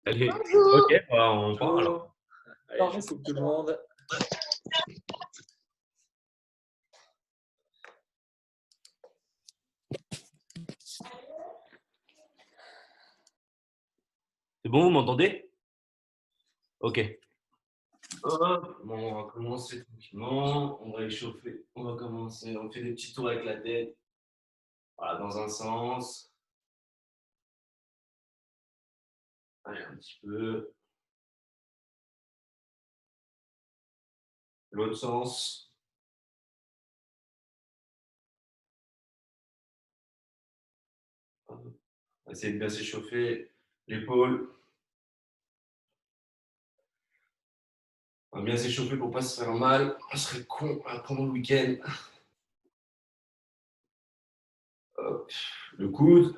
Allez, ok, Bonjour. bah, on part alors. Bonjour. Allez, je coupe tout le monde. C'est bon, vous m'entendez? Ok. Hop, bon, on va commencer tranquillement. On va échauffer. On va commencer. On fait des petits tours avec la tête. Voilà, dans un sens. Allez, un petit peu. L'autre sens. On va essayer de bien s'échauffer. L'épaule. On va bien s'échauffer pour pas se faire mal. On serait con pendant le week-end. Hop. Le coude.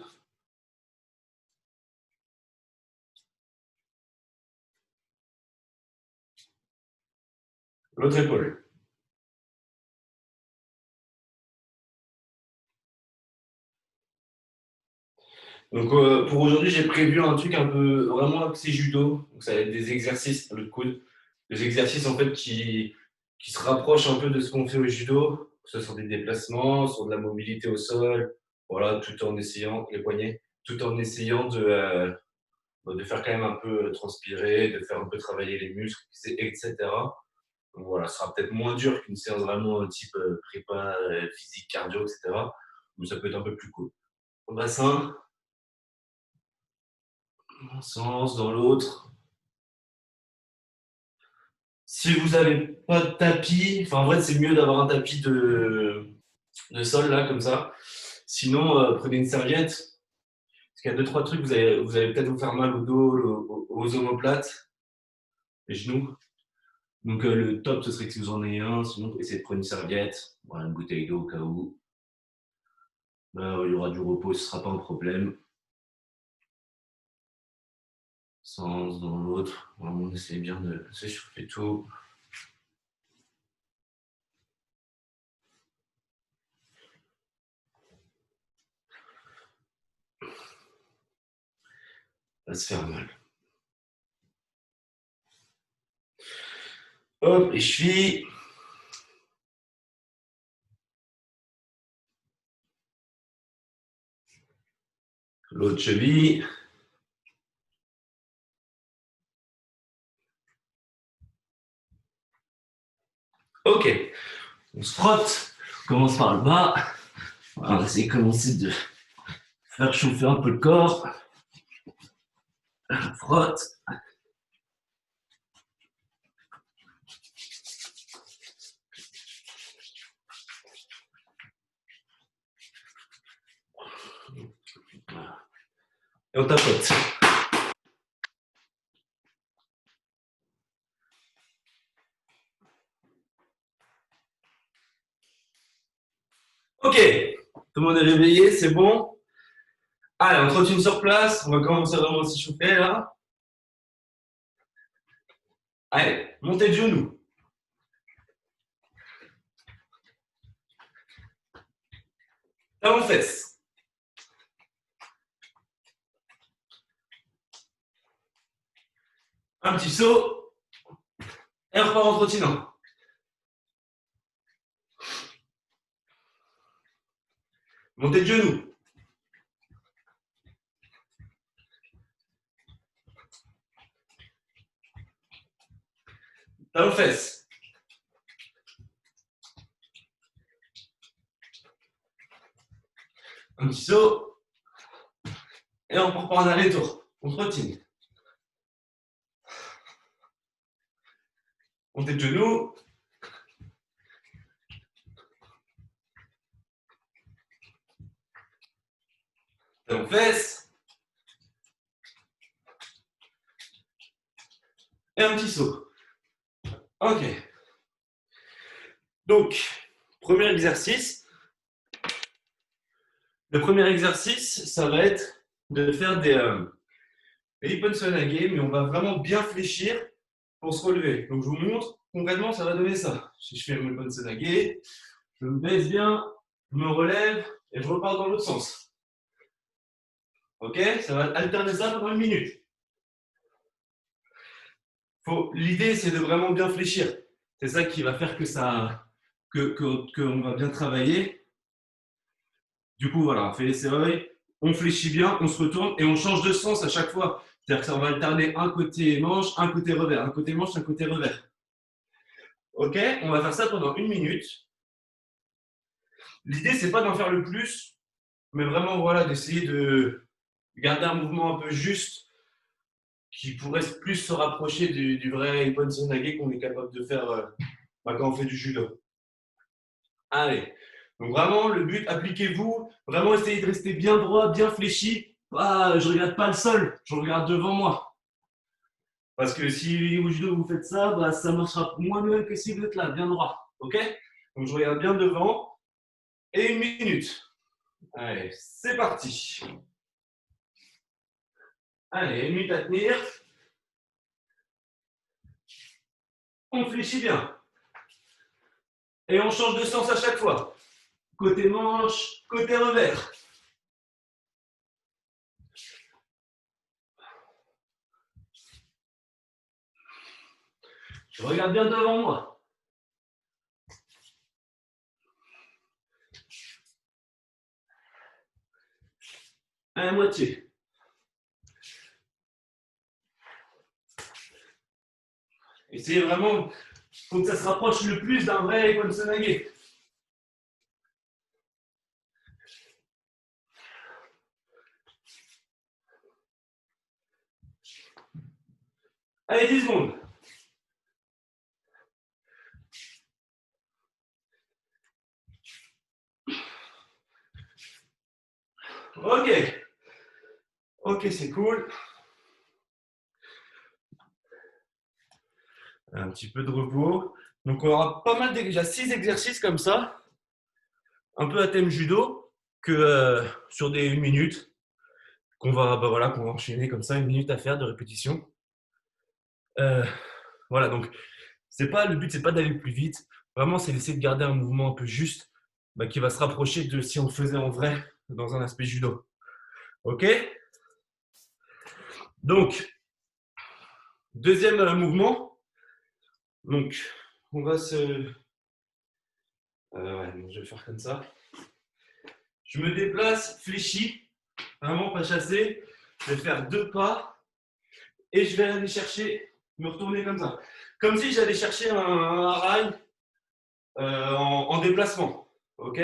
L'autre épaule. Donc pour aujourd'hui, j'ai prévu un truc un peu vraiment axé judo. Donc ça va être des exercices pour le coude. Des exercices en fait qui se rapprochent un peu de ce qu'on fait au judo, que ce soit des déplacements, sur de la mobilité au sol, voilà, tout en essayant, les poignets, tout en essayant de faire quand même un peu transpirer, de faire un peu travailler les muscles, etc. Donc voilà, ce sera peut-être moins dur qu'une séance vraiment type prépa, physique, cardio, etc. Mais ça peut être un peu plus cool. Au bassin, un sens, dans l'autre. Si vous n'avez pas de tapis, enfin en vrai c'est mieux d'avoir un tapis de sol là comme ça. Sinon prenez une serviette. Parce qu'il y a deux trois trucs, vous allez peut-être vous faire mal au dos, aux omoplates, les genoux. Donc le top ce serait que si vous en ayez un, sinon essayez de prendre une serviette, voilà, une bouteille d'eau au cas où. Là il y aura du repos, ce ne sera pas un problème. Sens dans l'autre, voilà, on essaie bien de s'échauffer tout. Ça va se faire mal. Hop, les chevilles. L'autre cheville. Ok, on se frotte. On commence par le bas. Voilà, on va essayer de commencer de faire chauffer un peu le corps. On frotte. Voilà. Et on tapote. Ok, tout le monde est réveillé, c'est bon. Allez, on continue sur place. On va commencer vraiment à s'échauffer là. Allez, montez de genoux. Talon fesses. Un petit saut. Et on repart en trottinant. Montez de genoux. Talon fesses. Un petit saut. Et on repart en aller-retour. On trottine. Montez de genoux. Talon fesses. Et un petit saut. Ok. Donc, premier exercice. Le premier exercice, ça va être de faire des Ripon-Sonage, mais on va vraiment bien fléchir pour se relever. Donc, je vous montre, concrètement, ça va donner ça. Si je fais le Ripon-Sonage, je me baisse bien, je me relève et je repars dans l'autre sens. Ok? Ça va alterner ça pendant une minute. L'idée, c'est de vraiment bien fléchir. C'est ça qui va faire qu'on va bien travailler. Du coup, voilà, on fait les serreuils, on fléchit bien, on se retourne et on change de sens à chaque fois. C'est-à-dire qu'on va alterner un côté manche, un côté revers, un côté manche, un côté revers. Ok, on va faire ça pendant 1 minute. L'idée, c'est pas d'en faire le plus, mais vraiment, voilà, d'essayer de garder un mouvement un peu juste qui pourrait plus se rapprocher du vrai Ippon Sanage qu'on est capable de faire quand on fait du judo. Allez, donc vraiment, le but, appliquez-vous, vraiment essayez de rester bien droit, bien fléchi. Ah, je regarde pas le sol, je regarde devant moi. Parce que si au judo vous faites ça, ça marchera moins bien que si vous êtes là, bien droit. Ok? Donc je regarde bien devant. Et 1 minute. Allez, c'est parti. Allez, 1 minute à tenir. On fléchit bien. Et on change de sens à chaque fois. Côté manche, côté revers. Je regarde bien devant moi. À la moitié. Essayez vraiment, il faut que ça se rapproche le plus d'un vrai Ippon Sanage. Allez, 10 secondes. Ok. Ok, c'est cool. Un petit peu de repos. Donc, on aura pas mal, déjà 6 exercices comme ça, un peu à thème judo, que sur des 1 minute, qu'on va enchaîner comme ça, 1 minute à faire de répétition. Voilà, donc le but, c'est pas d'aller plus vite. Vraiment, c'est d'essayer de garder un mouvement un peu juste qui va se rapprocher de si on le faisait en vrai dans un aspect judo. Ok? Donc, deuxième mouvement. Donc, on va se. Je vais faire comme ça. Je me déplace fléchi, vraiment pas chassé. Je vais faire 2 pas et je vais aller chercher, me retourner comme ça. Comme si j'allais chercher un rail en déplacement. Ok?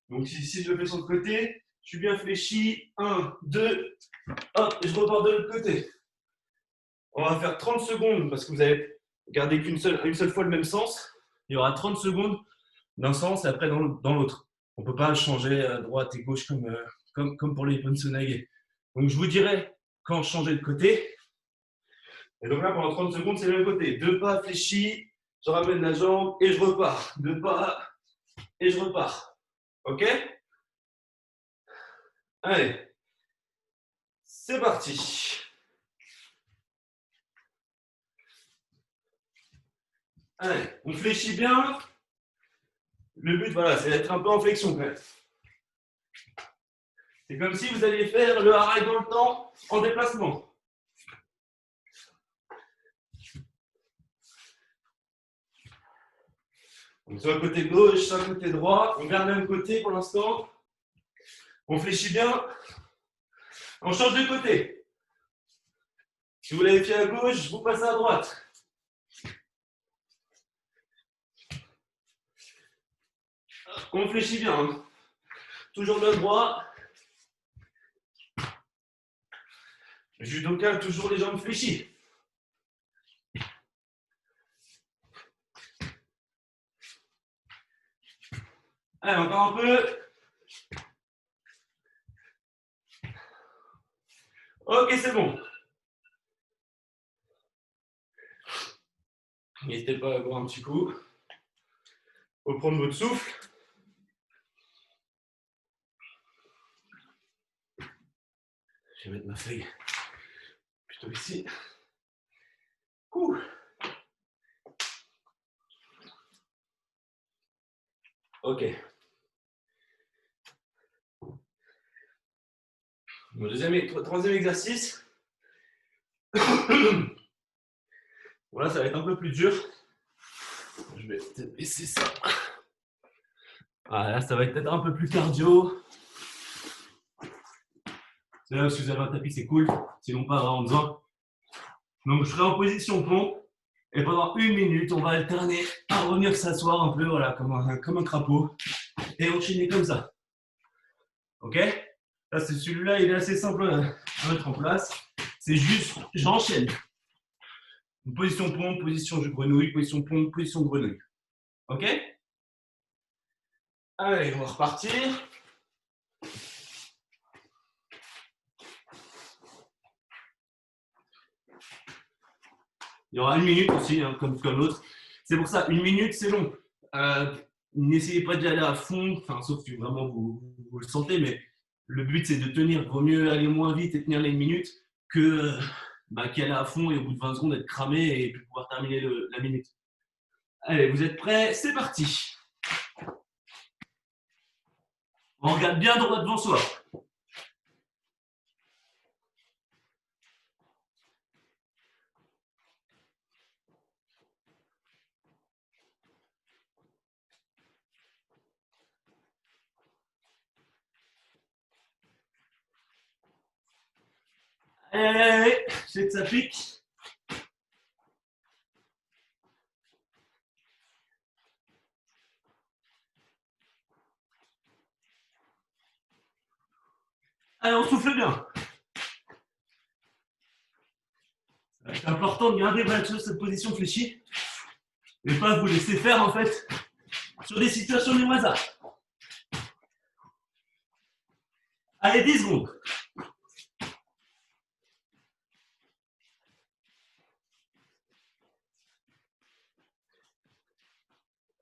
Donc ici, je le fais sur le côté. Je suis bien fléchi. 1, 2, hop, et je repars de l'autre côté. On va faire 30 secondes parce que vous avez gardé une seule fois le même sens. Il y aura 30 secondes d'un sens et après dans l'autre. On ne peut pas changer à droite et gauche comme pour les Ippon Sanage. Donc je vous dirai quand changer de côté. Et donc là, pendant 30 secondes, c'est le même côté. 2 pas fléchis, je ramène la jambe et je repars. 2 pas et je repars. Ok? Allez, c'est parti. Allez, on fléchit bien. Le but, voilà, c'est d'être un peu en flexion quand même. C'est comme si vous alliez faire le haraï dans le temps en déplacement. Donc, soit côté gauche, soit côté droit. On garde le même côté pour l'instant. On fléchit bien. On change de côté. Si vous l'avez fait à gauche, vous passez à droite. On fléchit bien. Hein. Toujours le droit. Judoka, toujours les jambes fléchies. Allez, encore un peu. Ok, c'est bon. N'hésitez pas à boire un petit coup. Reprendre votre souffle. Je vais mettre ma feuille plutôt ici. Ouh. Ok. Mon troisième exercice. Voilà, ça va être un peu plus dur. Je vais peut-être baisser ça. Voilà, ça va être peut-être un peu plus cardio. C'est là, si vous avez un tapis, c'est cool. Sinon, pas vraiment besoin. Donc, je serai en position pompe. Et pendant 1 minute, on va alterner à revenir s'asseoir un peu, voilà, comme un crapaud. Et enchaîner comme ça. Ok? Là, c'est celui-là, il est assez simple à mettre en place. C'est juste, j'enchaîne. Une position pompe, position grenouille, position pompe, position grenouille. Ok? Allez, on va repartir. Il y aura 1 minute aussi, hein, comme l'autre. C'est pour ça, 1 minute, c'est long. N'essayez pas d'y aller à fond, enfin, sauf si vraiment vous le sentez, mais le but, c'est de tenir. Vaut mieux aller moins vite et tenir les 1 minute que qu'y aller à fond et au bout de 20 secondes être cramé et puis pouvoir terminer la minute. Allez, vous êtes prêts? C'est parti. On regarde bien droit devant soi. Allez, je sais que ça pique. Allez, on souffle bien. C'est important de garder cette position fléchie et pas vous laisser faire en fait sur des situations du hasard. Allez, 10 secondes.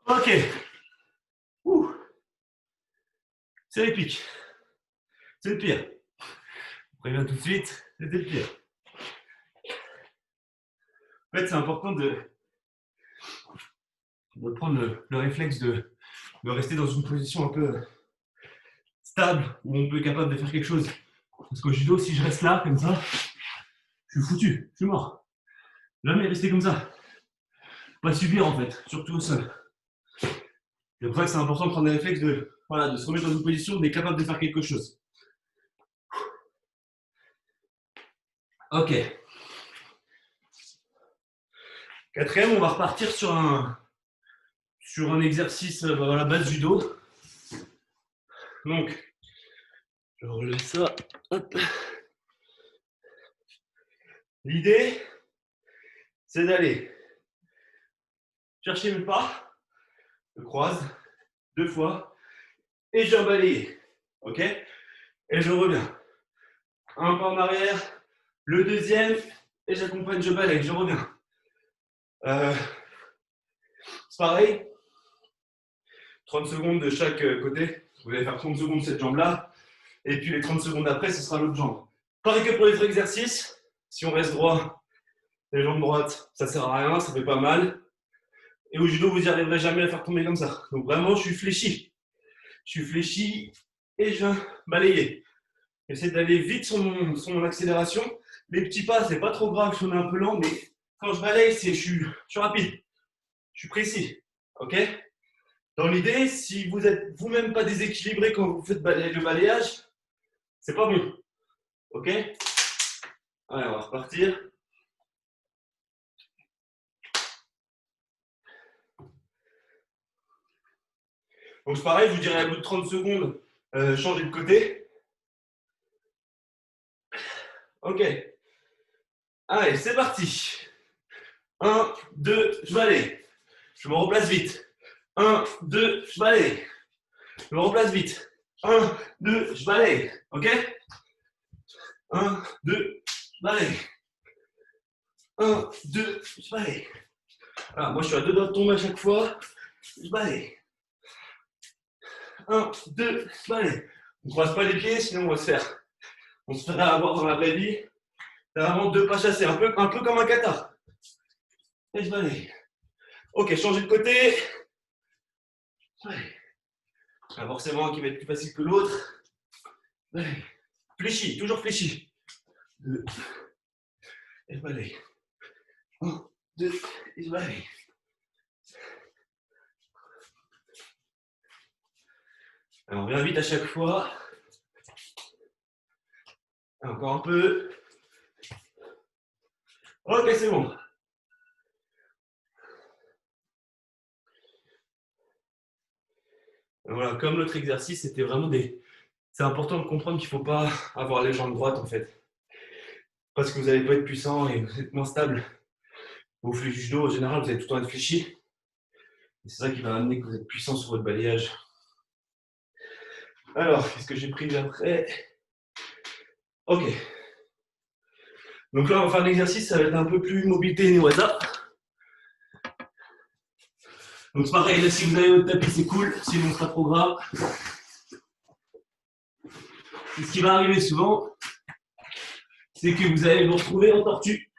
Ok. C'est épique. C'est le pire. Je préviens tout de suite, c'était le pire. En fait, c'est important de prendre le réflexe de rester dans une position un peu stable, où on peut être capable de faire quelque chose. Parce qu'au judo, si je reste là, comme ça, je suis foutu, je suis mort. Jamais rester comme ça. Pas subir en fait, surtout au sol. C'est pour ça que c'est important de prendre des réflexes de se remettre dans une position où on est capable de faire quelque chose. Ok. Quatrième, on va repartir sur un exercice à la base du dos. Donc, je relève ça. Hop. L'idée, c'est d'aller chercher mes pas, je croise 2 fois et je viens balayer. Ok? Et je reviens. Un pas en arrière, le deuxième, et j'accompagne, je balaye, je reviens. C'est pareil. 30 secondes de chaque côté. Vous allez faire 30 secondes cette jambe-là. Et puis les 30 secondes après, ce sera l'autre jambe. Pareil que pour les autres exercices. Si on reste droit, les jambes droites, ça ne sert à rien, ça fait pas mal. Et au judo, vous n'y arriverez jamais à faire tomber comme ça. Donc vraiment, je suis fléchi. Je suis fléchi et je viens balayer. J'essaie d'aller vite sur mon accélération. Les petits pas, c'est pas trop grave si on est un peu lent, mais quand je balaye, je suis rapide. Je suis précis. Ok? Dans l'idée, si vous n'êtes vous-même pas déséquilibré quand vous faites le balayage, c'est pas bon. Ok? Allez, on va repartir. Donc c'est pareil, je vous dirais à bout de 30 secondes, changez de côté. Ok. Allez, c'est parti. 1, 2, je balaye. Je me replace vite. 1, 2, je balaye. Je me replace vite. 1, 2, je balaye. Ok? 1, 2, je balaye. 1, 2, je balaye. Voilà, moi je suis à 2 doigts de tomber à chaque fois. Je balaye. 1, 2, je balaye. On ne croise pas les pieds, sinon on va se faire. On se ferait avoir dans la vraie vie. C'est vraiment 2 pas chassés, un peu comme un kata. Et je balaye. Ok, changer de côté. Pas forcément un qui va être plus facile que l'autre. Fléchi, toujours fléchi. 2. Et balaye. 1, 2, et je vais aller. Alors, on revient vite à chaque fois. Encore un peu. Ok, c'est bon. Voilà, comme l'autre exercice, c'était vraiment des. C'est important de comprendre qu'il ne faut pas avoir les jambes droites en fait. Parce que vous n'allez pas être puissant et vous êtes moins stable. Vos flux du judo, en général, vous allez tout le temps être fléchi. Et c'est ça qui va amener que vous êtes puissant sur votre balayage. Alors, qu'est-ce que j'ai pris après? Ok. Donc là, on va faire l'exercice, ça va être un peu plus mobilité Newaza. Donc c'est pareil, là, si vous avez votre tapis, c'est cool. Sinon, c'est pas trop grave. Et ce qui va arriver souvent, c'est que vous allez vous retrouver en tortue.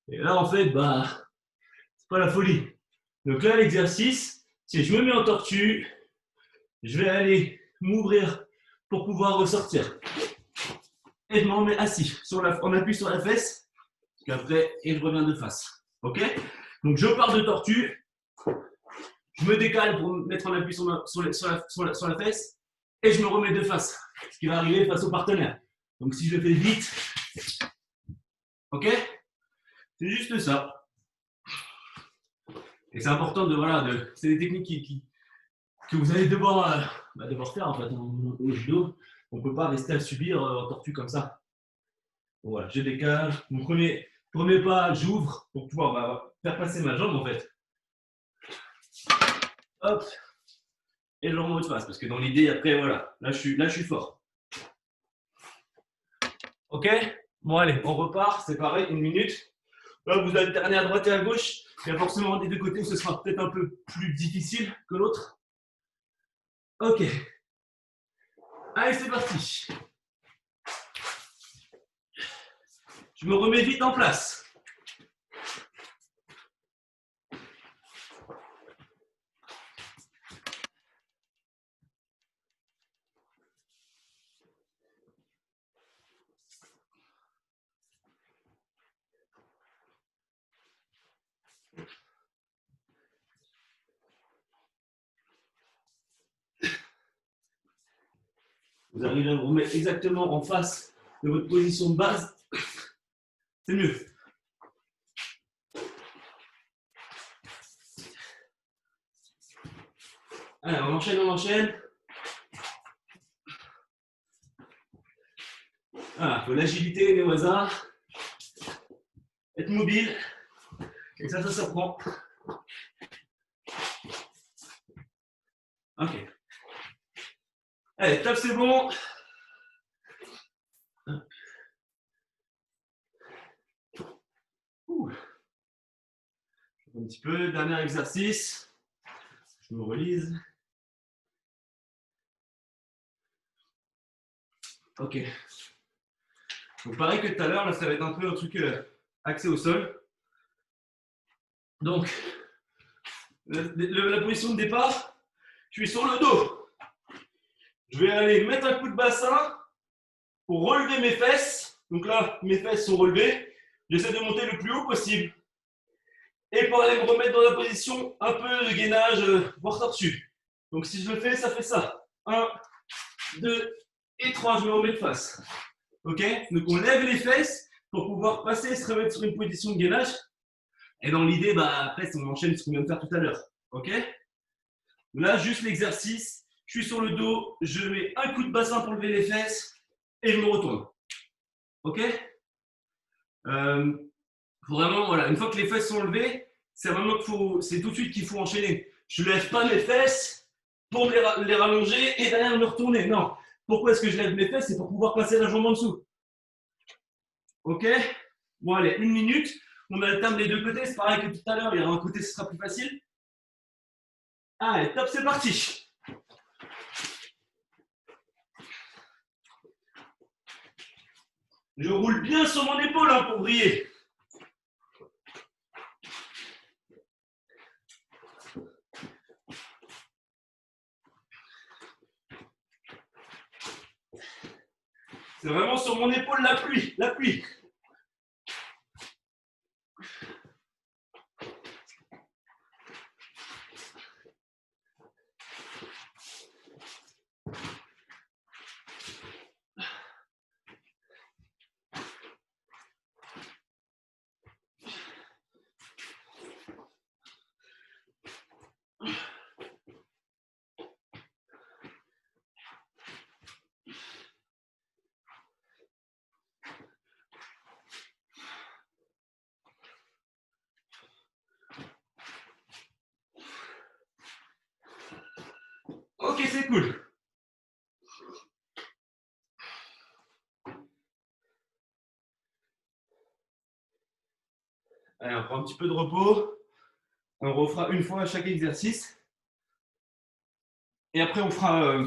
Et là, en fait, bah, c'est pas la folie. Donc là, l'exercice, c'est je me mets en tortue, je vais aller m'ouvrir pour pouvoir ressortir. Et je m'en mets assis, on appuie sur la fesse, et après, et je reviens de face. Ok? Donc je pars de tortue, je me décale pour mettre un appui sur la fesse, et je me remets de face, ce qui va arriver face au partenaire. Donc si je le fais vite, ok? C'est juste ça. Et c'est important c'est des techniques que vous allez devoir faire en fait au judo. On ne peut pas rester à subir en tortue comme ça. Donc, voilà, je décale. Mon premier pas, j'ouvre pour pouvoir faire passer ma jambe en fait. Hop. Et je remets de face parce que dans l'idée après voilà, là je suis fort. Ok. Bon allez, on repart. C'est pareil, 1 minute. Là vous alternez à droite et à gauche. Il y a forcément des deux côtés où ce sera peut-être un peu plus difficile que l'autre. Ok. Allez, c'est parti. Je me remets vite en place. Vous arrivez à vous remettre exactement en face de votre position de base. C'est mieux. Allez, on enchaîne. Voilà, il faut l'agilité, les hasards. Être mobile. Et ça s'apprend. Ok. Allez, top, c'est bon. Un petit peu, dernier exercice. Je me relise. Ok. Donc pareil que tout à l'heure, là ça va être un peu un truc axé au sol. Donc, la position de départ, je suis sur le dos. Je vais aller mettre un coup de bassin pour relever mes fesses. Donc là, mes fesses sont relevées. J'essaie de monter le plus haut possible. Et pour aller me remettre dans la position un peu de gainage, voire tortue. Donc si je le fais, ça fait ça. 1, 2 et 3, je me remets de face. Ok? Donc on lève les fesses pour pouvoir passer et se remettre sur une position de gainage. Et dans l'idée, après, on enchaîne ce qu'on vient de faire tout à l'heure. Ok? Là, juste l'exercice. Je suis sur le dos, je mets un coup de bassin pour lever les fesses et je me retourne. Ok? Vraiment, voilà, une fois que les fesses sont levées, c'est tout de suite qu'il faut enchaîner. Je ne lève pas mes fesses pour les rallonger et derrière me retourner. Non. Pourquoi est-ce que je lève mes fesses? C'est pour pouvoir passer la jambe en dessous. Ok? Bon, allez, 1 minute. On alterne les deux côtés. C'est pareil que tout à l'heure. Il y aura un côté, ce sera plus facile. Allez, top, c'est parti. Je roule bien sur mon épaule hein, pour briller. C'est vraiment sur mon épaule l'appui. c'est cool. Allez, on prend un petit peu de repos. On refera une fois à chaque exercice. Et après, on fera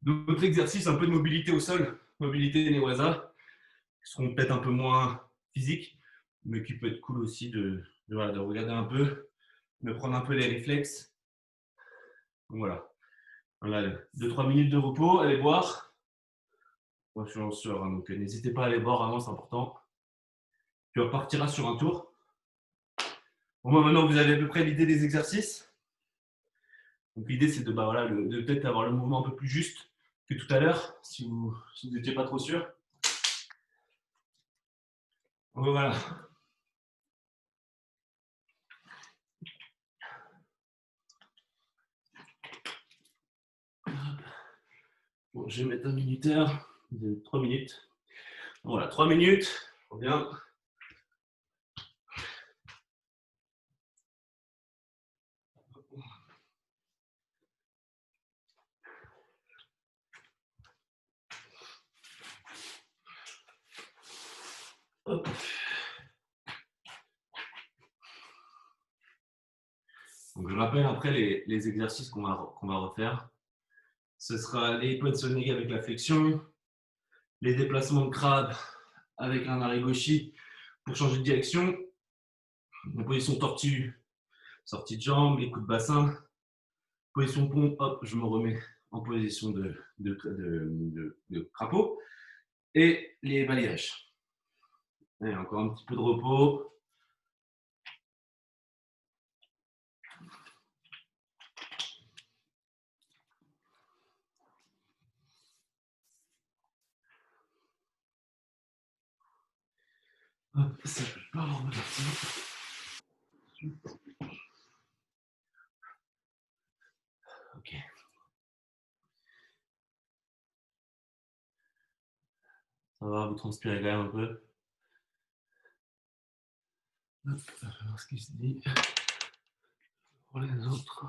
d'autres exercices, un peu de mobilité au sol, mobilité des Newaza, qui seront peut-être un peu moins physiques, mais qui peut être cool aussi de regarder un peu, de prendre un peu les réflexes. Donc voilà. Voilà, 2-3 minutes de repos, allez boire. Moi, je suis en sueur, hein, donc n'hésitez pas à aller boire, vraiment, c'est important. Puis on repartira sur un tour. Bon, moi, maintenant, vous avez à peu près l'idée des exercices. Donc l'idée, c'est de, voilà, de peut-être avoir le mouvement un peu plus juste que tout à l'heure, si vous n'étiez pas trop sûr. Donc, voilà. Bon, je vais mettre un minuteur de 3 minutes. Voilà, 3 minutes. Trop bien. Hop. Donc, je rappelle après les exercices qu'on va refaire. Ce sera les poinçonnés avec la flexion, les déplacements de crabe avec un arrêt gauchi pour changer de direction, la position tortue, sortie de jambe, les coups de bassin, position pont, hop, je me remets en position de crapaud, et les balayages. Et encore un petit peu de repos. Hop, ça peut pas repartir. Ok. Ça va, vous transpirez quand même un peu. Hop, on va voir ce qui se dit. Pour les autres.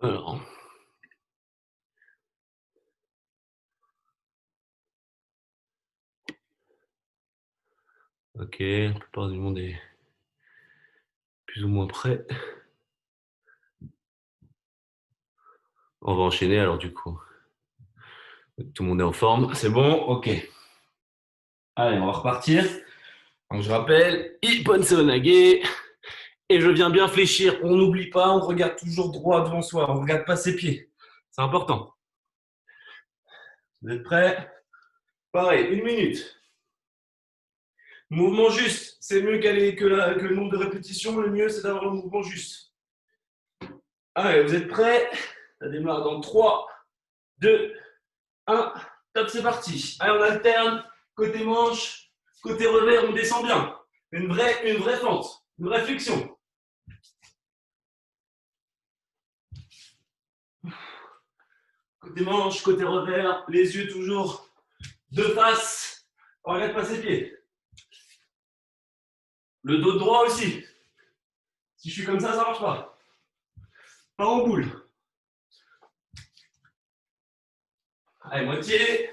Alors. Ok, la plupart du monde est plus ou moins prêt. On va enchaîner alors du coup. Tout le monde est en forme, c'est bon, ok. Allez, on va repartir. Donc je rappelle, Ippon Seoinage. Et je viens bien fléchir. On n'oublie pas, on regarde toujours droit devant soi. On ne regarde pas ses pieds. C'est important. Vous êtes prêts? Pareil, 1 minute. Mouvement juste. C'est mieux que le nombre de répétitions. Le mieux, c'est d'avoir le mouvement juste. Allez, vous êtes prêts? Ça démarre dans 3, 2, 1. Top, c'est parti. Allez, on alterne. Côté manche, côté revers, on descend bien. Une vraie fente, une vraie flexion. Côté manche, côté revers, les yeux toujours de face. On regarde pas ses pieds. Le dos droit aussi. Si je suis comme ça marche pas. Pas en boule. Allez, moitié.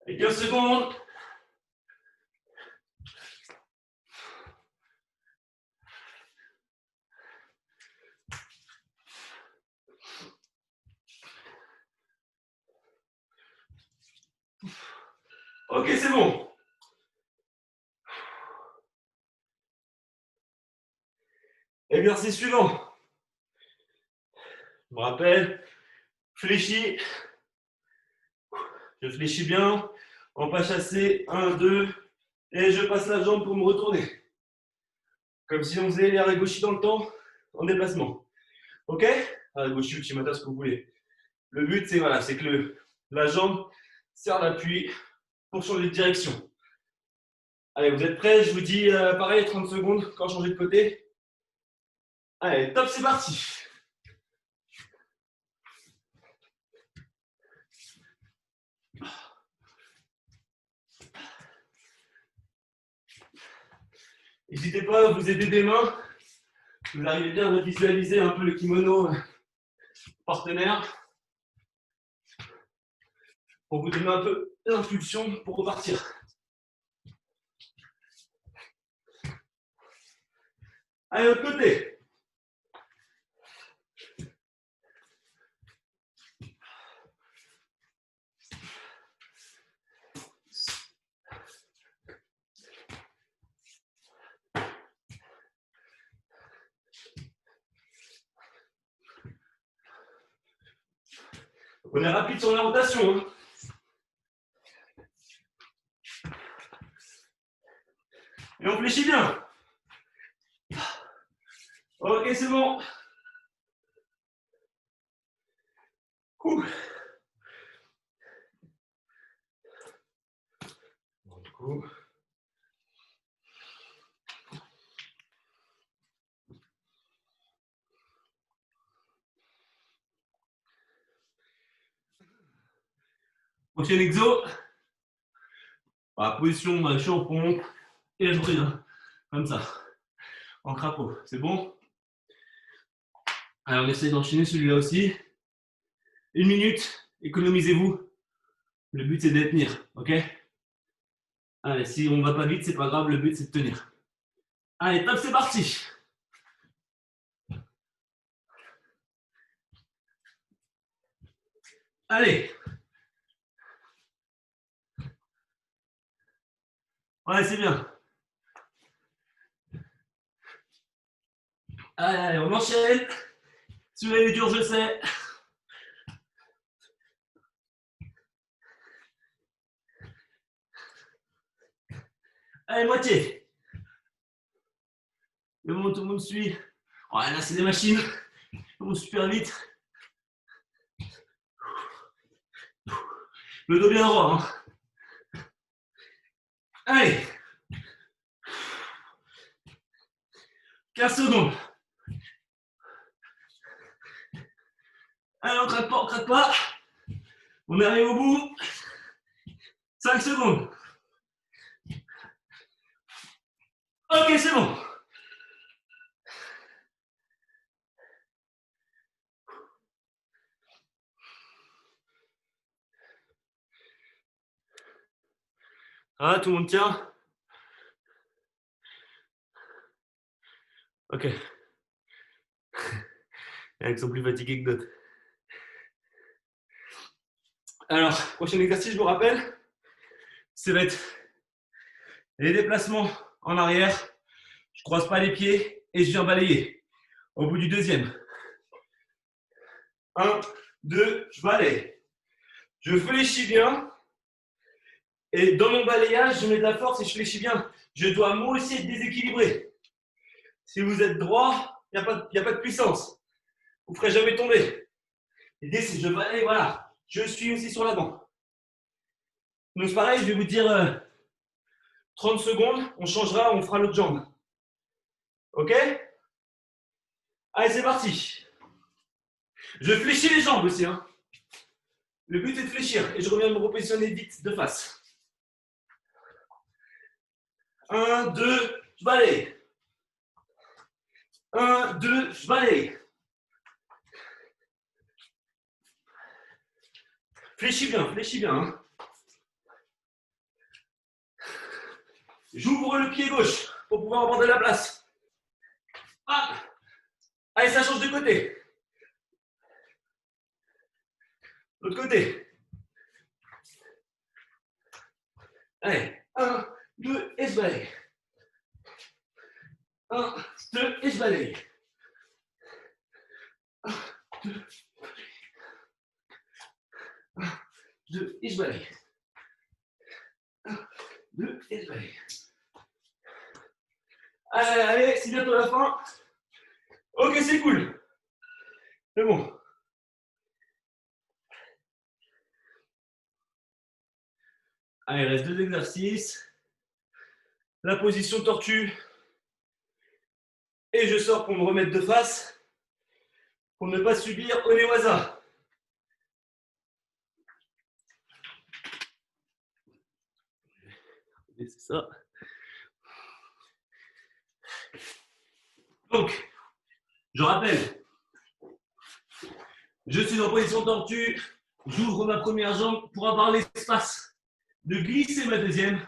Et 15 secondes. Ok, c'est bon. Exercice suivant. Je me rappelle, fléchis. Je fléchis bien. En pas chassé. 1, 2. Et je passe la jambe pour me retourner. Comme si on faisait l'arrêt gauchi dans le temps, en déplacement. Ok? Arrêt gauchi ou chimata, ce que vous voulez. Le but, c'est voilà, c'est que la jambe serre l'appui pour changer de direction. Allez, vous êtes prêts? Je vous dis pareil, 30 secondes quand changer de côté. Allez, top, c'est parti. N'hésitez pas à vous aider des mains. Vous arrivez bien à visualiser un peu le kimono partenaire pour vous donner un peu d'impulsion pour repartir. Allez, l'autre côté. On est rapide sur la rotation. Hein. Et on fléchit bien. Ok, c'est bon. Ouh. Bon, du coup. Prochain exo. Position je suis en pompe et je reviens. Comme ça. En crapaud. C'est bon? Allez, on essaie d'enchaîner celui-là aussi. 1 minute. Économisez-vous. Le but, c'est de tenir. Ok? Allez, si on ne va pas vite, c'est pas grave. Le but, c'est de tenir. Allez, top, c'est parti. Allez. Ouais, c'est bien. Allez, on enchaîne. Celui-là, il est dur, je sais. Allez, moitié. Le moment où tout le monde suit. Ouais, là, c'est des machines. Tout le monde super vite. Le dos bien droit. Hein. Allez. 15 secondes. Allez, on craque pas, on craque pas. On arrive au bout. 5 secondes. Ok, c'est bon. Ah, tout le monde tient. Ok. Il y en a qui sont plus fatigués que d'autres. Alors, prochain exercice, je vous rappelle, ça va être les déplacements en arrière. Je ne croise pas les pieds et je viens balayer. Au bout du deuxième. 1, 2, je balaye. Je fléchis bien. Et dans mon balayage, je mets de la force et je fléchis bien. Je dois moi aussi être déséquilibré. Si vous êtes droit, il n'y a pas de puissance. Vous ne ferez jamais tomber. L'idée, c'est que je balaye, voilà. Je suis aussi sur l'avant. Donc, c'est pareil, je vais vous dire 30 secondes, on changera, on fera l'autre jambe. Ok? Allez, c'est parti. Je fléchis les jambes aussi. Hein. Le but est de fléchir et je reviens me repositionner vite de face. 1, 2, je balaye. 1, 2, je balaye. Fléchis bien, fléchis bien. Hein. J'ouvre le pied gauche pour pouvoir aborder la place. Ah. Allez, ça change de côté. L'autre côté. Allez, 1, 2, et je balaye. 1, 2, et je balaye. 1, 2, 1, 2, et je balaye. 1, 2, et je balaye. Allez, allez, c'est bientôt la fin. Ok, c'est cool. C'est bon. Allez, il reste 2 exercices. La position tortue. Et je sors pour me remettre de face. Pour ne pas subir Onewaza. C'est ça. Donc, je rappelle, je suis en position tortue, j'ouvre ma première jambe pour avoir l'espace de glisser ma deuxième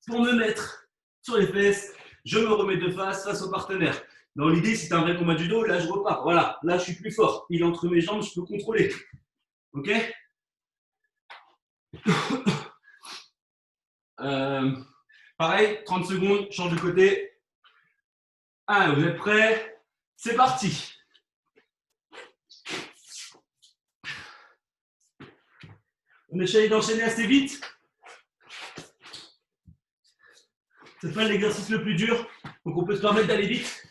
pour me mettre sur les fesses. Je me remets de face au partenaire. Dans l'idée, si tu as un vrai combat de judo, là je repars. Voilà, là je suis plus fort. Il est entre mes jambes, je peux contrôler. Ok. Pareil, 30 secondes, change de côté. Ah, vous êtes prêts? C'est parti. On essaye d'enchaîner assez vite. C'est pas l'exercice le plus dur, donc on peut se permettre d'aller vite.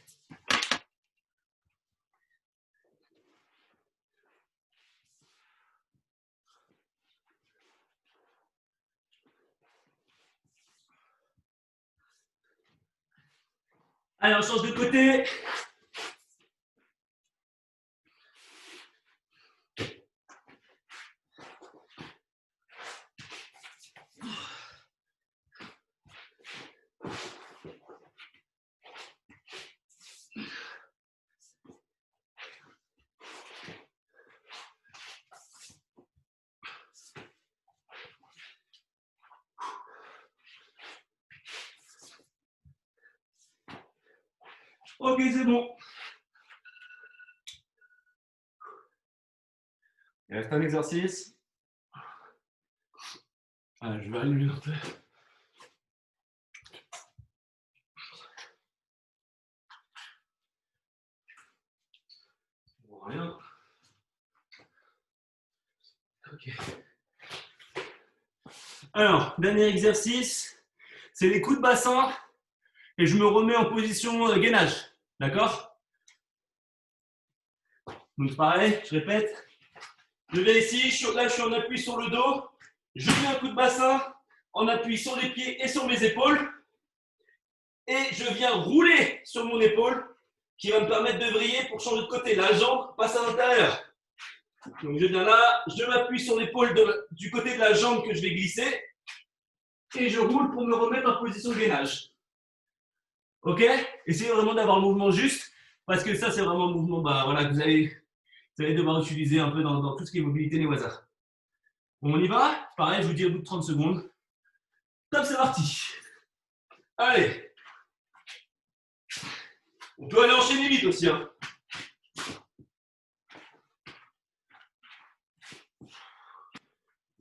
Allez, on change de côté. Ok, c'est bon. Il reste un exercice. Ah, je vais allumer un peu. Rien. Ok. Alors, dernier exercice, c'est les coups de bassin et je me remets en position gainage. D'accord? Donc pareil, je répète. Je vais ici, là je suis en appui sur le dos. Je mets un coup de bassin en appui sur les pieds et sur mes épaules. Et je viens rouler sur mon épaule qui va me permettre de vriller pour changer de côté. La jambe passe à l'intérieur. Donc je viens là, je m'appuie sur l'épaule du côté de la jambe que je vais glisser et je roule pour me remettre en position de gainage. Ok? Essayez vraiment d'avoir le mouvement juste parce que ça c'est vraiment un mouvement voilà, que vous allez devoir utiliser un peu dans tout ce qui est mobilité Newaza. Bon, on y va? Pareil, je vous dis au bout de 30 secondes. Top, c'est parti. Allez. On peut aller enchaîner vite aussi. Hein.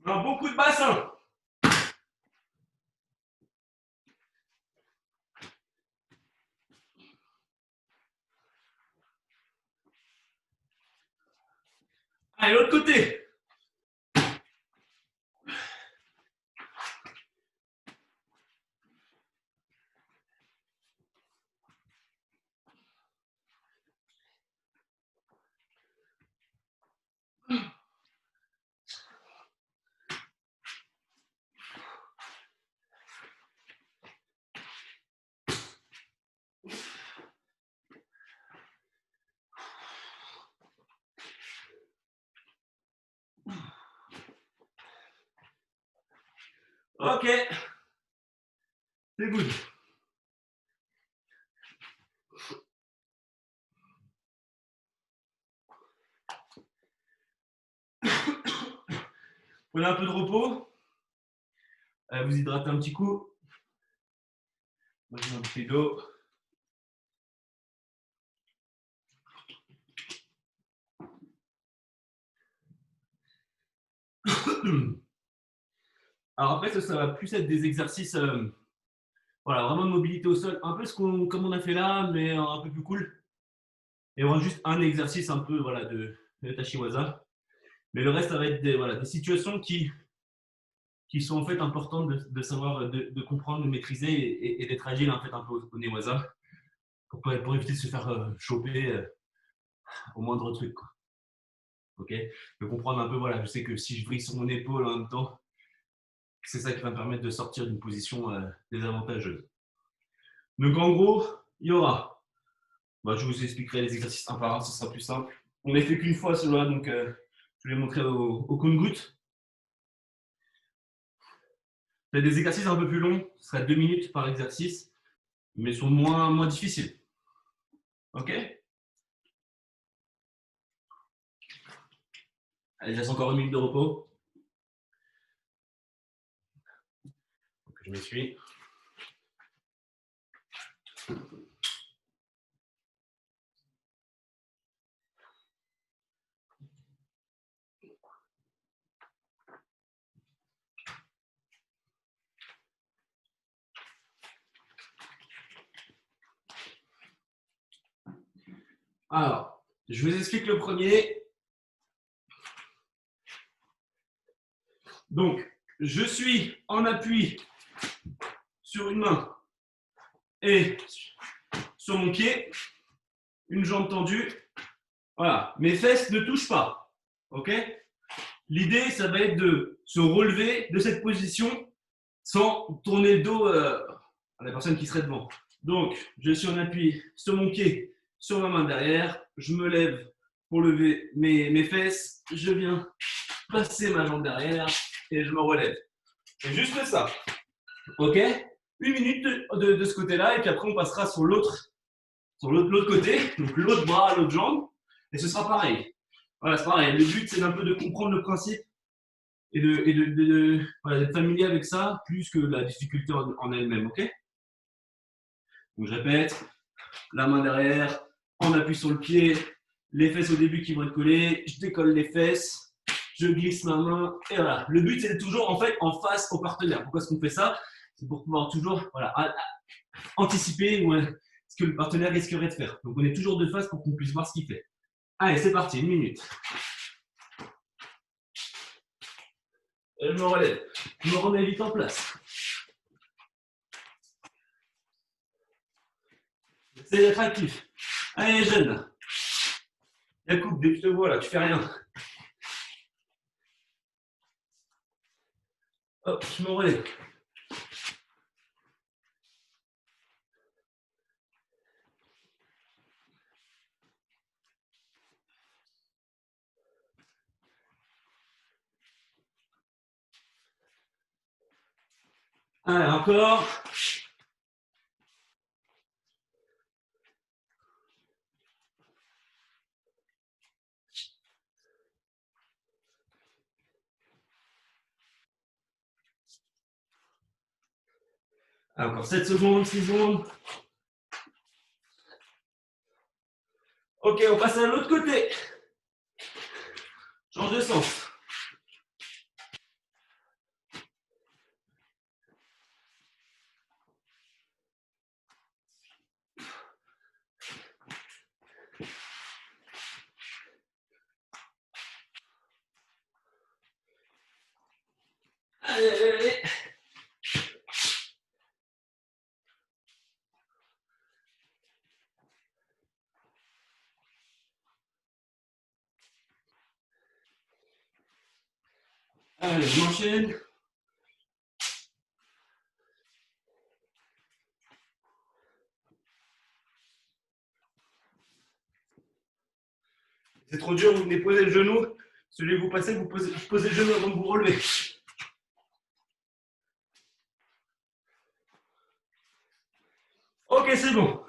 Un bon coup de bassin. Allez, l'autre côté. Ok. C'est good. Prenez un peu de repos. Vous hydratez un petit coup. Moi, j'ai un petit d'eau. Alors après, ça va plus être des exercices voilà, vraiment de mobilité au sol. Un peu comme on a fait là, mais un peu plus cool. Et on aura juste un exercice un peu voilà, de Tashiwaza. Mais le reste, ça va être des situations qui sont en fait importantes de savoir, de comprendre, de maîtriser et d'être agile en fait un peu au Newaza pour éviter de se faire choper au moindre truc. Quoi. Ok, de comprendre un peu, voilà, je sais que si je vrille sur mon épaule en même temps, c'est ça qui va me permettre de sortir d'une position désavantageuse. Donc en gros, il y aura, je vous expliquerai les exercices un par un, ce sera plus simple. On ne les fait qu'une fois cela, donc je vais montrer au compte-gouttes. Il y a des exercices un peu plus longs, ce sera 2 minutes par exercice. mais sont moins difficiles. Ok? Allez, je laisse encore 1 minute de repos. Je m'essuie. Alors, je vous explique le premier. Donc, je suis en appui sur une main et sur mon pied, une jambe tendue. Voilà, mes fesses ne touchent pas. Ok? L'idée, ça va être de se relever de cette position sans tourner le dos à la personne qui serait devant. Donc, je suis en appui sur mon pied, sur ma main derrière. Je me lève pour lever mes fesses. Je viens passer ma jambe derrière et je me relève. C'est juste ça. Ok? 1 minute de ce côté-là et puis après on passera sur l'autre côté, donc l'autre bras, l'autre jambe, et ce sera pareil. Voilà, c'est pareil. Le but c'est un peu de comprendre le principe et voilà, d'être familier avec ça plus que la difficulté en elle-même. Ok? Donc je répète, la main derrière, on appuie sur le pied, les fesses au début qui vont être collées, je décolle les fesses, je glisse ma main, et voilà. Le but, c'est d'être toujours en fait en face au partenaire. Pourquoi est-ce qu'on fait ça? C'est pour pouvoir toujours anticiper ce que le partenaire risquerait de faire. Donc on est toujours de face pour qu'on puisse voir ce qu'il fait. Allez, c'est parti, 1 minute. Et je me relève, je me remets vite en place. J'essaie d'être actif. Allez, jeune. Yacoub, dès que je te vois là, tu fais rien. Hop, je me relève. Allez, encore. Encore 7 secondes, 6 secondes. Ok, on passe à l'autre côté. Change de sens. Allez, allez, allez. Allez, je m'enchaîne. C'est trop dur, vous venez poser le genou. Celui que vous passez, vous posez le genou avant de vous relever. Ok, c'est bon.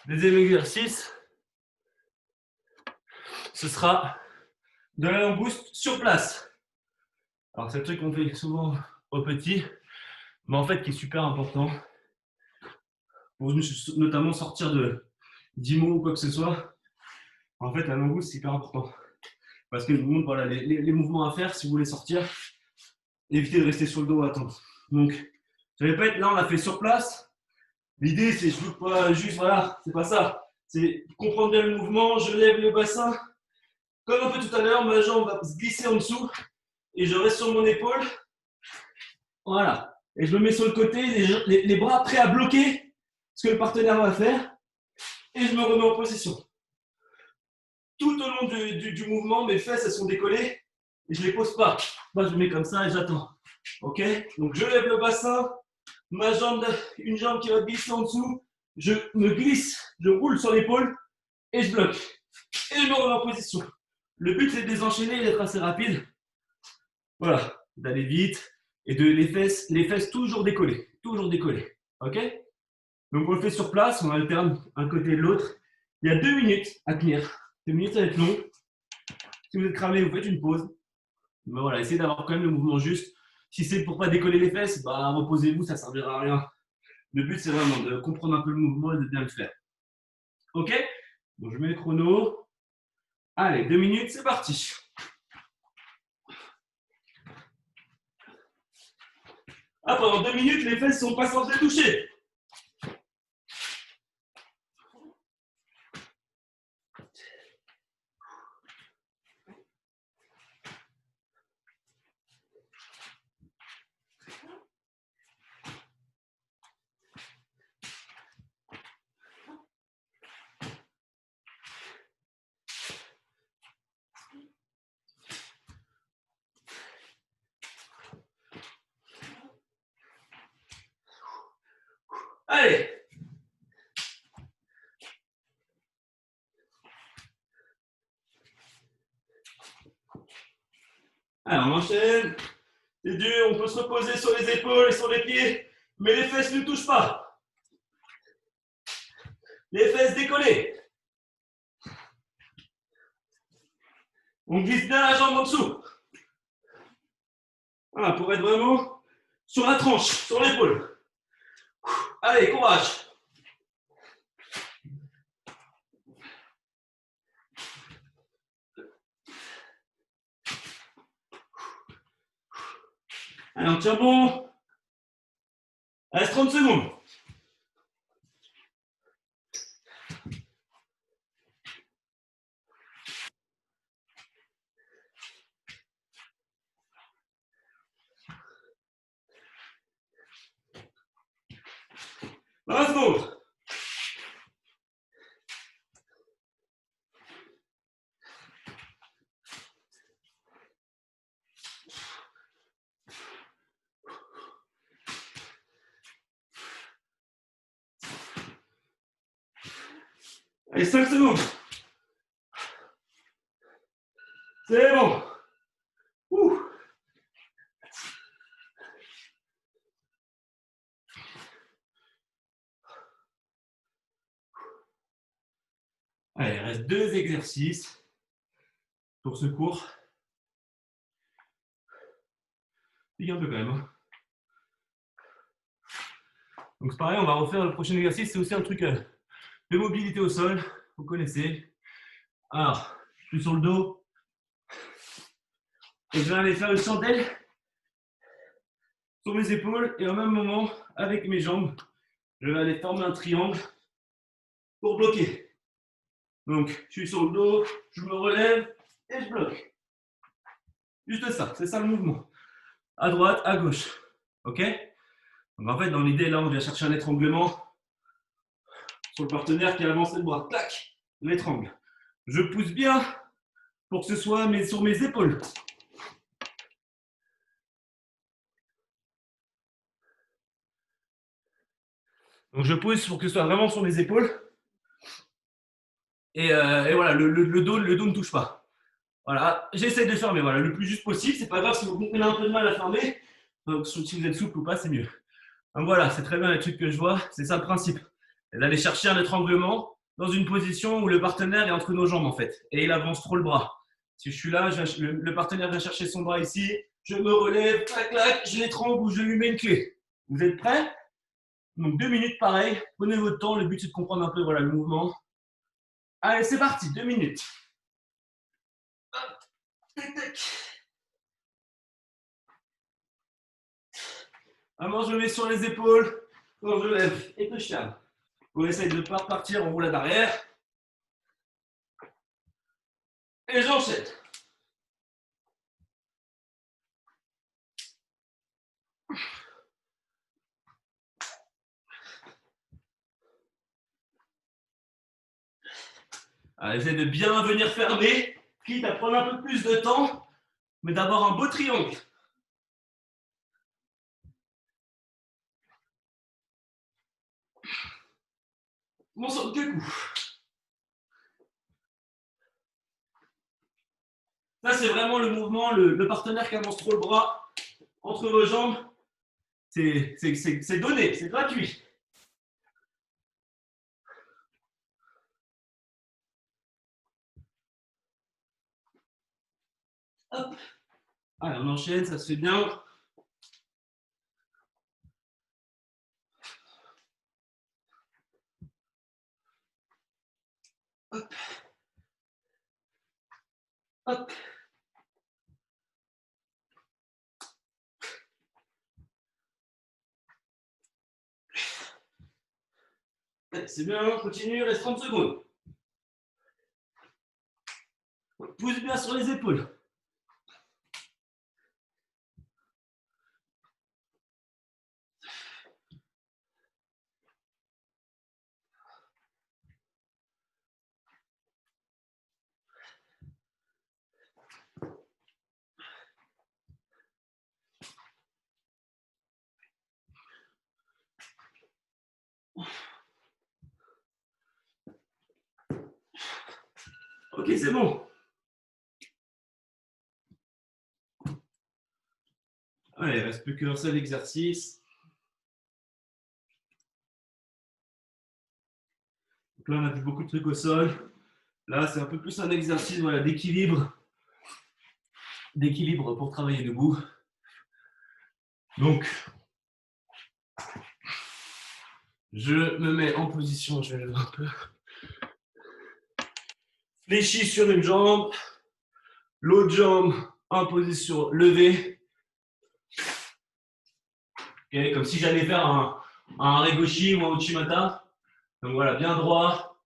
Deuxième exercice, ce sera de la langouste sur place. Alors, c'est le truc qu'on fait souvent aux petits, mais en fait qui est super important pour notamment sortir d'IMO ou quoi que ce soit. En fait, la langouste, c'est hyper important. Parce qu'elle vous montre voilà, les mouvements à faire si vous voulez sortir. Évitez de rester sur le dos à attendre. Donc, ça va pas être là, on l'a fait sur place. L'idée, c'est je veux pas juste, voilà, c'est pas ça. C'est comprendre bien le mouvement, je lève le bassin. Comme un peu tout à l'heure, ma jambe va se glisser en dessous et je reste sur mon épaule. Voilà. Et je me mets sur le côté, les bras prêts à bloquer ce que le partenaire va faire. Et je me remets en position. Tout au long du mouvement, mes fesses, elles sont décollées et je ne les pose pas. Moi, je mets comme ça et j'attends. Ok? Donc, je lève le bassin, ma jambe, une jambe qui va glisser en dessous. Je me glisse, je roule sur l'épaule et je bloque. Et je me remets en position. Le but, c'est de les enchaîner et d'être assez rapide. Voilà. d'aller vite et de les fesses toujours décollées. Toujours décollées. OK? Donc, on le fait sur place, on alterne un côté et l'autre. Il y a 2 minutes à tenir. 2 minutes, ça va être long. Si vous êtes cramé, vous faites une pause. Mais voilà, essayez d'avoir quand même le mouvement juste. Si c'est pour pas décoller les fesses, bah, reposez-vous, ça ne servira à rien. Le but, c'est vraiment de comprendre un peu le mouvement et de bien le faire. OK? Donc, je mets le chrono. Allez, 2 minutes, c'est parti. Ah, pendant 2 minutes, les fesses ne sont pas censées toucher. Allez. Alors, on enchaîne. C'est dur, on peut se reposer sur les épaules et sur les pieds, mais les fesses ne touchent pas. Les fesses décollées. On glisse bien la jambe en dessous. Voilà, pour être vraiment sur la tranche, sur l'épaule. Allez, courage. Allez, on tient bon. Reste 30 secondes. Secondes. Allez, 5 secondes. C'est bon. Ouh. Allez, il reste 2 exercices pour ce cours. Pique un peu quand même. Donc c'est pareil, on va refaire le prochain exercice. C'est aussi un truc de mobilité au sol. Vous connaissez. Alors, je suis sur le dos. Et je vais aller faire une chandelle sur mes épaules et au même moment, avec mes jambes, je vais aller former un triangle pour bloquer. Donc, je suis sur le dos, je me relève et je bloque. Juste ça, c'est ça le mouvement. À droite, à gauche. OK? Donc, en fait, dans l'idée, là, on vient chercher un étranglement sur le partenaire qui a avancé le bras. Clac! L'étrangle. Je pousse bien pour que ce soit sur mes épaules. Donc, je pousse pour que ce soit vraiment sur mes épaules. Et voilà, le dos ne touche pas. Voilà, j'essaie de fermer voilà, le plus juste possible. C'est pas grave si vous avez un peu de mal à fermer. Donc, si vous êtes souple ou pas, c'est mieux. Donc voilà, c'est très bien les trucs que je vois. C'est ça le principe. C'est d'aller chercher un étranglement dans une position où le partenaire est entre nos jambes en fait. Et il avance trop le bras. Si je suis là, le partenaire vient chercher son bras ici. Je me relève, clac, clac, je l'étrangle ou je lui mets une clé. Vous êtes prêts? Donc 2 minutes pareil. Prenez votre temps. Le but c'est de comprendre un peu voilà, le mouvement. Allez, c'est parti. 2 minutes. Vraiment, je me mets sur les épaules, quand je lève et que je ferme. On essaye de ne pas partir en roulade arrière. Et j'enchaîne. Essayez de bien venir fermer, quitte à prendre un peu plus de temps, mais d'avoir un beau triangle. On saute 2 coups. Ça, c'est vraiment le mouvement, le partenaire qui avance trop le bras. entre vos jambes, c'est donné, c'est gratuit. Hop. Allez, on enchaîne, ça se fait bien. Hop. Hop. C'est bien, continue, reste 30 secondes. Pousse bien sur les épaules. Ok, c'est bon. Allez, il ne reste plus qu'un seul exercice. Donc là, on a vu beaucoup de trucs au sol. Là, c'est un peu plus un exercice voilà, d'équilibre pour travailler debout. Donc, je me mets en position, je vais lever un peu. Fléchis sur une jambe, l'autre jambe en position levée. Okay, comme si j'allais faire un regoshi ou un uchimata. Donc voilà, bien droit.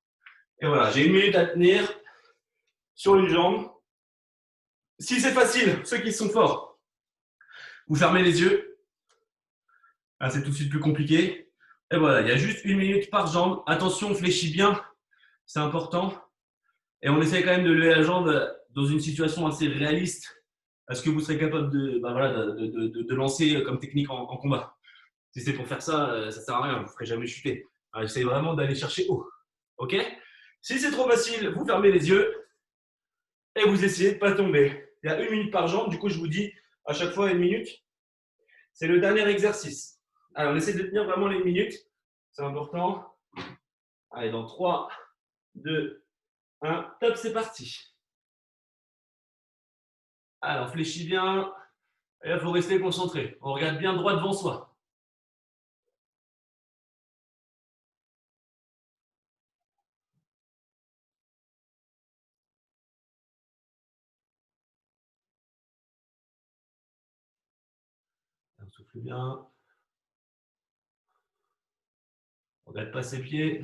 Et voilà, j'ai 1 minute à tenir sur une jambe. Si c'est facile, ceux qui sont forts, vous fermez les yeux. Là, c'est tout de suite plus compliqué. Et voilà, il y a juste 1 minute par jambe. Attention, on fléchit bien, c'est important. Et on essaie quand même de lever la jambe dans une situation assez réaliste. Est-ce que vous serez capable de lancer comme technique en combat? Si c'est pour faire ça, ça ne sert à rien, vous ne ferez jamais chuter. Alors, essayez vraiment d'aller chercher haut. Ok? Si c'est trop facile, vous fermez les yeux et vous essayez de ne pas tomber. Il y a 1 minute par jambe, du coup, je vous dis à chaque fois 1 minute. C'est le dernier exercice. Alors, on essaie de tenir vraiment les minutes. C'est important. Allez, dans 3, 2, 1, top, c'est parti. Alors, fléchis bien. Et là, il faut rester concentré. On regarde bien droit devant soi. On souffle bien. On regarde pas ses pieds.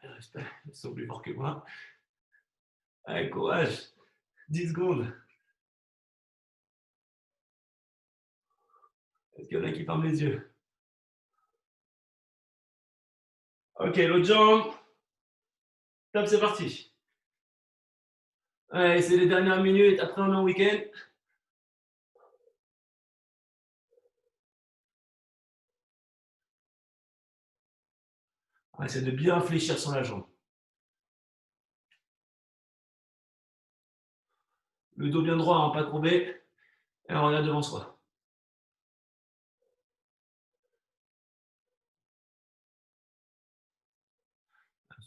Respect, ils sont plus forts que moi. Allez, courage. 10 secondes. Est-ce qu'il y en a qui ferment les yeux? Ok, l'autre jambe. Top, c'est parti. Allez, c'est les dernières minutes. Après, on est en week-end. Essaye de bien fléchir sur la jambe. Le dos bien droit, hein, pas courbé. Et on regarde devant soi.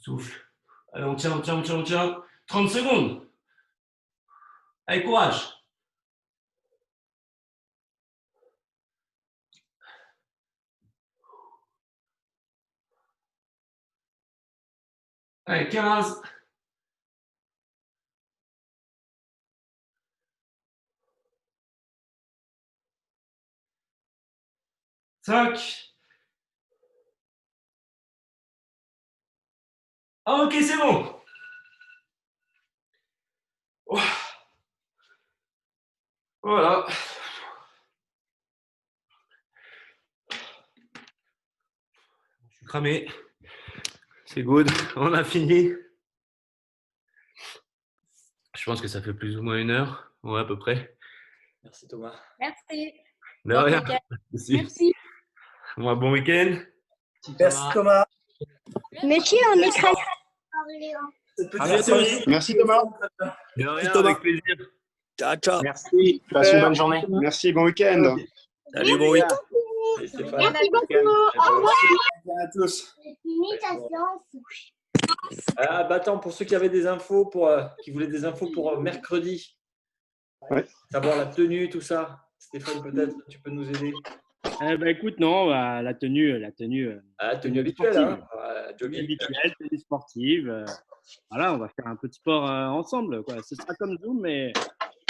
Souffle. Allez, on tient, on tient, on tient, on tient. 30 secondes. Allez, courage. Allez, 15. 5. Ah, ok, c'est bon. Oh. Voilà. Je suis cramé. C'est good. On a fini. Je pense que ça fait plus ou moins 1 heure. Ouais, à peu près. Merci Thomas. Merci. De Bon rien. week-end. Merci. Merci. Bon, bon week-end. Merci Thomas. Monsieur, on est très... Merci Thomas. De rien, Thomas. avec plaisir. Ciao, ciao. Merci. Passe une bonne journée. Merci, bon week-end. Salut, bon week-end. Salut Stéphane. Merci beaucoup. Au revoir. Bonjour à tous. Ah, bah attends, pour ceux qui avaient des infos, qui voulaient des infos pour mercredi, Ouais. savoir la tenue, tout ça. Stéphane, peut-être, tu peux nous aider. Écoute, non, la tenue Ah, tenue habituelle, hein. Jogging. habituelle, tenue sportive. Voilà, on va faire un peu de sport ensemble, quoi. Ce sera comme Zoom, mais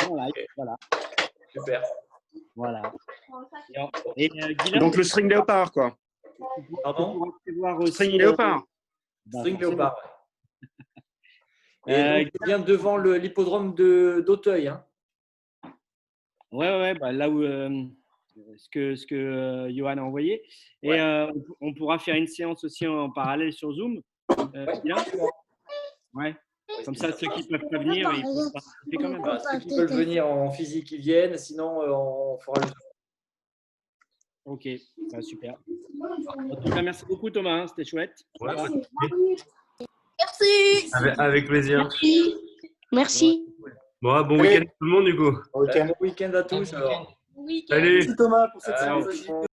voilà, Ok. voilà, Super. voilà. Et Guillaume, Donc le string léopard, quoi. Pardon? tu pourras prévoir aussi, String léopard. forcément. String léopard. Ouais. Euh, Et donc, bien devant l'hippodrome d'Auteuil. Hein. Ouais, bah, là où ce que Johan a envoyé. Et Ouais. on pourra faire une séance aussi en parallèle sur Zoom. Guillaume Ouais. Comme ça, ceux qui ne peuvent pas venir, ils peuvent participer quand même. Bah, ceux qui veulent venir en physique, ils viennent. Sinon, on fera le. Ok, bah, super. En tout cas, merci beaucoup Thomas, hein, c'était chouette. Ouais, Voilà. Merci. avec plaisir. Merci. Bon, bon week-end tout le monde, du coup. Bon week-end. Bon week-end à tous. Alors. Salut. Merci Thomas pour cette Ciao. séance.